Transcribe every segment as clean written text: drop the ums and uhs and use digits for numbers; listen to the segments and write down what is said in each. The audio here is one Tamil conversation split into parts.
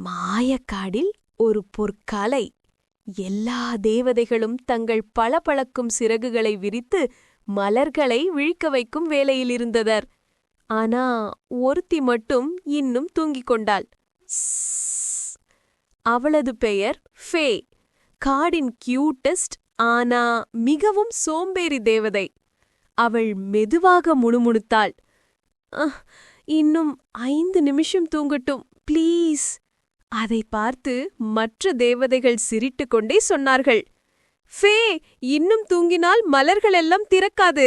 மாயக்காடில் ஒரு பொற்காலை. எல்லா தேவதைகளும் தங்கள் பளபளக்கும் சிறகுகளை விரித்து மலர்களை விழிக்க வைக்கும் வேலையில் இருந்தனர். ஆனா ஒருத்தி மட்டும் இன்னும் தூங்கிக் கொண்டாள். அவளது பெயர் ஃபே. காடின் கியூட்டஸ்ட் ஆனா மிகவும் சோம்பேறி தேவதை. அவள் மெதுவாக முணுமுணுத்தாள். இன்னும் 5 நிமிஷம் தூங்கட்டும் ப்ளீஸ். அதை பார்த்து மற்ற தேவதைகள் சிரிட்டு கொண்டே சொன்னார்கள், ஃபே, இன்னும் தூங்கினால் மலர்களெல்லாம் திறக்காது.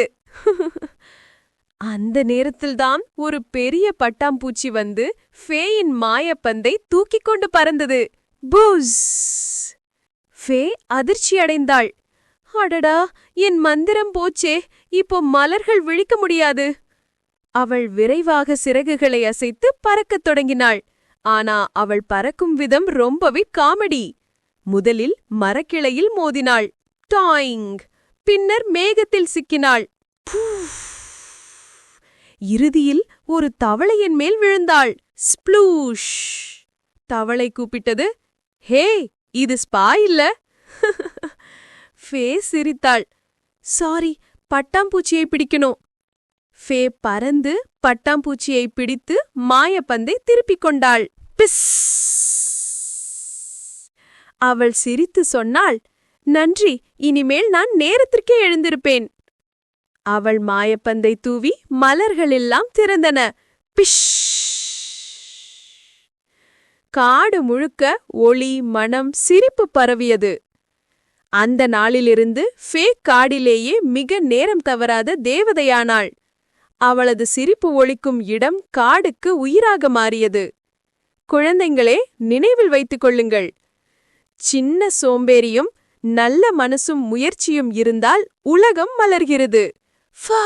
அந்த நேரத்தில்தான் ஒரு பெரிய பட்டாம்பூச்சி வந்து ஃபேயின் மாயப்பந்தை தூக்கிக் கொண்டு பறந்தது. பூஸ்! ஃபே அதிர்ச்சியடைந்தாள். அடடா, என் மந்திரம் போச்சே, இப்போ மலர்கள் விழிக்க முடியாது. அவள் விரைவாக சிறகுகளை அசைத்து பறக்கத் தொடங்கினாள். ஆனா அவள் பறக்கும் விதம் ரொம்பவே காமெடி. முதலில் மரக்கிளையில் மோதினாள், டாயிங். பின்னர் மேகத்தில் சிக்கினாள். இறுதியில் ஒரு தவளையின் மேல் விழுந்தாள், ஸ்ப்ளூஷ். தவளை கூப்பிட்டது, ஹே, இது ஸ்பா இல்ல. ஃபே சிரித்தாள். சாரி, பட்டாம்பூச்சியை பிடிக்கணும். ஃபே பறந்து பட்டாம்பூச்சியை பிடித்து மாயப்பந்தை திருப்பிக் கொண்டாள். பிஸ்! அவள் சிரித்து சொன்னாள், நன்றி, இனிமேல் நான் நேரத்திற்கே எழுந்திருப்பேன். அவள் மாயப்பந்தை தூவி மலர்களெல்லாம் திறந்தன. பிஷ்! காடு முழுக்க ஒளி, மனம், சிரிப்பு பரவியது. அந்த நாளிலிருந்து ஃபே காடிலேயே மிக நேரம் தவறாத தேவதையானாள். அவளது சிரிப்பு ஒலிக்கும் இடம் காடுக்கு உயிராக மாறியது. குழந்தைங்களே, நினைவில் வைத்துக் கொள்ளுங்கள், சின்ன சோம்பேறியும் நல்ல மனசும் முயற்சியும் இருந்தால் உலகம் மலர்கிறது. ஃபா!